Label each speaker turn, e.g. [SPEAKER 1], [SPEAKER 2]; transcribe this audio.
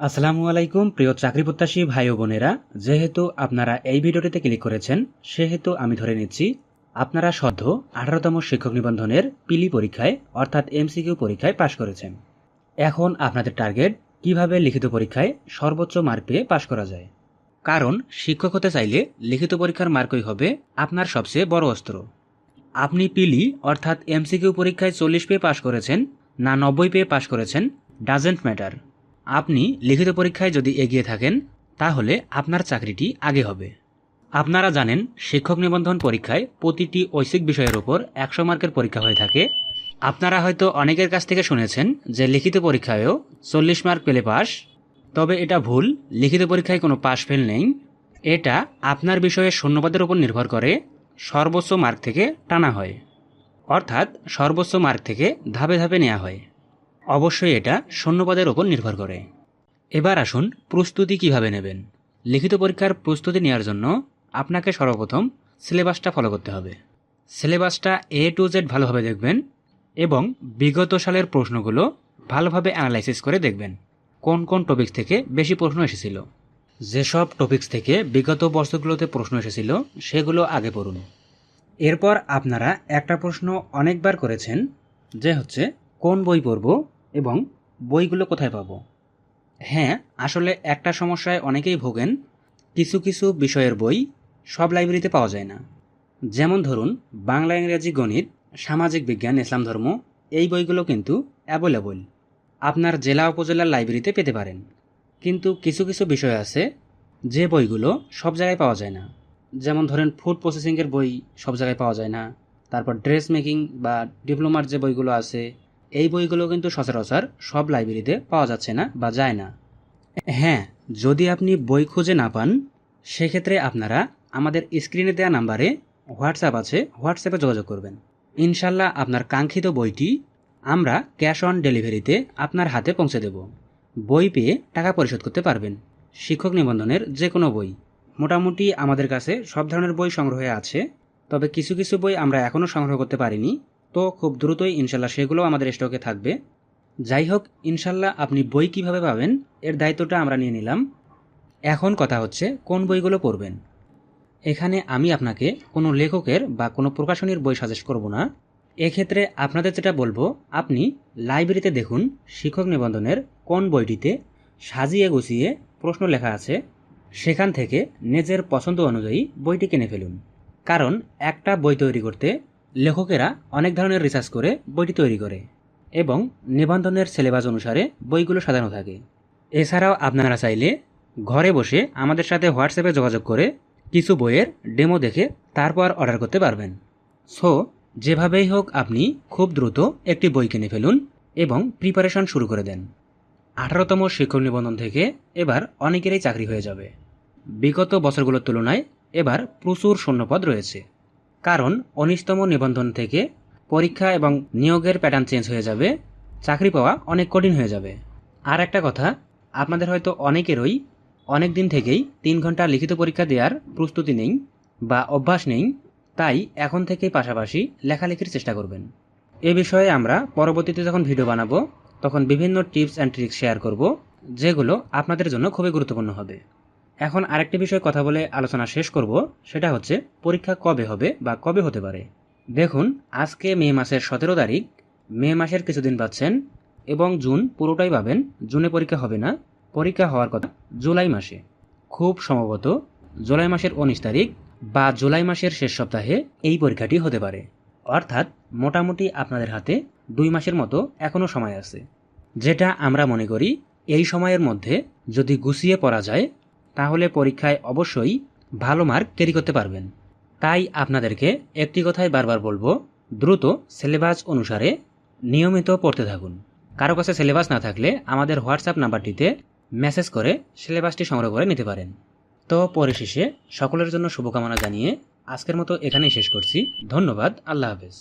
[SPEAKER 1] আসসালামু আলাইকুম প্রিয় চাকরি প্রত্যাশী ভাই ও বোনেরা, যেহেতু আপনারা এই ভিডিওটিতে ক্লিক করেছেন সেহেতু আমি ধরে নিচ্ছি আপনারা সদ্য 18তম শিক্ষক নিবন্ধনের পিলি পরীক্ষায় অর্থাৎ এমসিকিউ পরীক্ষায় পাশ করেছেন। এখন আপনাদের টার্গেট কিভাবে লিখিত পরীক্ষায় সর্বোচ্চ মার্ক পেয়ে পাশ করা যায়। কারণ শিক্ষক হতে চাইলে লিখিত পরীক্ষার মার্কই হবে আপনার সবচেয়ে বড় অস্ত্র। আপনি পিলি অর্থাৎ এমসিকিউ পরীক্ষায় 40 পেয়ে পাশ করেছেন না 90 পেয়ে পাশ করেছেন, ডাজেন্ট ম্যাটার। আপনি লিখিত পরীক্ষায় যদি এগিয়ে থাকেন তাহলে আপনার চাকরিটি আগে হবে। আপনারা জানেন শিক্ষক নিবন্ধন পরীক্ষায় প্রতিটি ঐচ্ছিক বিষয়ের উপর 100 মার্কের পরীক্ষা হয়ে থাকে। আপনারা হয়তো অনেকের কাছ থেকে শুনেছেন যে লিখিত পরীক্ষায়ও 40 মার্ক পেলে পাস, তবে এটা ভুল। লিখিত পরীক্ষায় কোনো পাস ফেল নেই। এটা আপনার বিষয়ে শূন্যপদের উপর নির্ভর করে সর্বোচ্চ মার্ক থেকে টানা হয়, অর্থাৎ সর্বোচ্চ মার্ক থেকে ধাপে ধাপে নেওয়া হয়। অবশ্যই এটা শূন্যপদের উপর নির্ভর করে। এবার আসুন প্রস্তুতি কিভাবে নেবেন। লিখিত পরীক্ষার প্রস্তুতি নেওয়ার জন্য আপনাকে সর্বপ্রথম সিলেবাসটা ফলো করতে হবে। সিলেবাসটা A to Z ভালোভাবে দেখবেন এবং বিগত সালের প্রশ্নগুলো ভালোভাবে অ্যানালাইসিস করে দেখবেন কোন কোন টপিকস থেকে বেশি প্রশ্ন এসেছিল। যেসব টপিকস থেকে বিগত বছরগুলোতে প্রশ্ন এসেছিল সেগুলো আগে পড়ুন। এরপর আপনারা একটা প্রশ্ন অনেকবার করেছেন, যে হচ্ছে কোন বই পড়ব এবং বইগুলো কোথায় পাবো। হ্যাঁ, আসলে একটা সমস্যায় অনেকেই ভোগেন, কিছু কিছু বিষয়ের বই সব লাইব্রেরিতে পাওয়া যায় না। যেমন ধরুন বাংলা, ইংরেজি, গণিত, সামাজিক বিজ্ঞান, ইসলাম ধর্ম, এই বইগুলো কিন্তু অ্যাভেলেবল আপনার জেলা উপজেলার লাইব্রেরিতে পেতে পারেন। কিন্তু কিছু কিছু বিষয় আছে যে বইগুলো সব জায়গায় পাওয়া যায় না। যেমন ধরেন ফুড প্রসেসিংয়ের বই সব জায়গায় পাওয়া যায় না। তারপর ড্রেস মেকিং বা ডিপ্লোমার যে বইগুলো আছে এই বইগুলো কিন্তু সচরাচর সব লাইব্রেরিতে পাওয়া যাচ্ছে না বা যায় না। হ্যাঁ, যদি আপনি বই খুঁজে না পান সেক্ষেত্রে আপনারা আমাদের স্ক্রিনে দেওয়া নাম্বারে হোয়াটসঅ্যাপ আছে, হোয়াটসঅ্যাপে যোগাযোগ করবেন। ইনশাল্লাহ আপনার কাঙ্ক্ষিত বইটি আমরা ক্যাশ অন ডেলিভারিতে আপনার হাতে পৌঁছে দেব। বই পেয়ে টাকা পরিশোধ করতে পারবেন। শিক্ষক নিবন্ধনের যে কোনো বই, মোটামুটি আমাদের কাছে সব ধরনের বই সংগ্রহে আছে, তবে কিছু কিছু বই আমরা এখনও সংগ্রহ করতে পারিনি, তো খুব দ্রুতই ইনশাল্লাহ সেগুলো আমাদের স্টকে থাকবে। যাই হোক, ইনশাল্লাহ আপনি বই কিভাবে পাবেন এর দায়িত্বটা আমরা নিয়ে নিলাম। এখন কথা হচ্ছে কোন বইগুলো পড়বেন। এখানে আমি আপনাকে কোনো লেখকের বা কোনো প্রকাশনীর বই সাজেস্ট করব না। এক্ষেত্রে আপনাদের যেটা বলবো, আপনি লাইব্রেরিতে দেখুন শিক্ষক নিবন্ধনের কোন বইটিতে সাজিয়ে গুছিয়ে প্রশ্ন লেখা আছে, সেখান থেকে নিজের পছন্দ অনুযায়ী বইটি কিনে ফেলুন। কারণ একটা বই তৈরি করতে লেখকেরা অনেক ধরনের রিসার্চ করে বইটি তৈরি করে এবং নিবন্ধনের সিলেবাস অনুসারে বইগুলো সাজানো থাকে। এছাড়াও আপনারা চাইলে ঘরে বসে আমাদের সাথে হোয়াটসঅ্যাপে যোগাযোগ করে কিছু বইয়ের ডেমো দেখে তারপর অর্ডার করতে পারবেন। সো যেভাবেই হোক আপনি খুব দ্রুত একটি বই কিনে ফেলুন এবং প্রিপারেশন শুরু করে দেন। 18তম শিক্ষক নিবন্ধন থেকে এবার অনেকেরই চাকরি হয়ে যাবে। বিগত বছরগুলোর তুলনায় এবার প্রচুর শূন্যপদ রয়েছে, কারণ 19তম নিবন্ধন থেকে পরীক্ষা এবং নিয়োগের প্যাটার্ন চেঞ্জ হয়ে যাবে, চাকরি পাওয়া অনেক কঠিন হয়ে যাবে। আর একটা কথা, আপনাদের হয়তো অনেকেরই অনেক দিন থেকেই 3 ঘন্টা লিখিত পরীক্ষা দেওয়ার প্রস্তুতি নেই বা অভ্যাস নেই, তাই এখন থেকেই পাশাপাশি লেখালেখির চেষ্টা করবেন। এ বিষয়ে আমরা পরবর্তীতে যখন ভিডিও বানাবো তখন বিভিন্ন টিপস অ্যান্ড ট্রিক্স শেয়ার করব, যেগুলো আপনাদের জন্য খুবই গুরুত্বপূর্ণ হবে। এখন আরেকটি বিষয়ে কথা বলে আলোচনা শেষ করব, সেটা হচ্ছে পরীক্ষা কবে হবে বা কবে হতে পারে। দেখুন, আজকে মে মাসের 17 তারিখ। মে মাসের কিছুদিন পাচ্ছেন এবং জুন পুরোটাই পাবেন। জুনে পরীক্ষা হবে না, পরীক্ষা হওয়ার কথা জুলাই মাসে। খুব সম্ভবত জুলাই মাসের 19 তারিখ বা জুলাই মাসের শেষ সপ্তাহে এই পরীক্ষাটি হতে পারে। অর্থাৎ মোটামুটি আপনাদের হাতে 2 মাসের মতো এখনও সময় আছে, যেটা আমরা মনে করি এই সময়ের মধ্যে যদি গুছিয়ে পড়া যায় তাহলে পরীক্ষায় অবশ্যই ভালো মার্ক ক্যারি করতে পারবেন। তাই আপনাদেরকে একটি কথাই বারবার বলবো, দ্রুত সিলেবাস অনুসারে নিয়মিত পড়তে থাকুন। কারো কাছে সিলেবাস না থাকলে আমাদের হোয়াটসঅ্যাপ নাম্বারটিতে মেসেজ করে সিলেবাসটি সংগ্রহ করে নিতে পারেন। তো পরিশেষে সকলের জন্য শুভকামনা জানিয়ে আজকের মতো এখানেই শেষ করছি। ধন্যবাদ। আল্লাহ হাফেজ।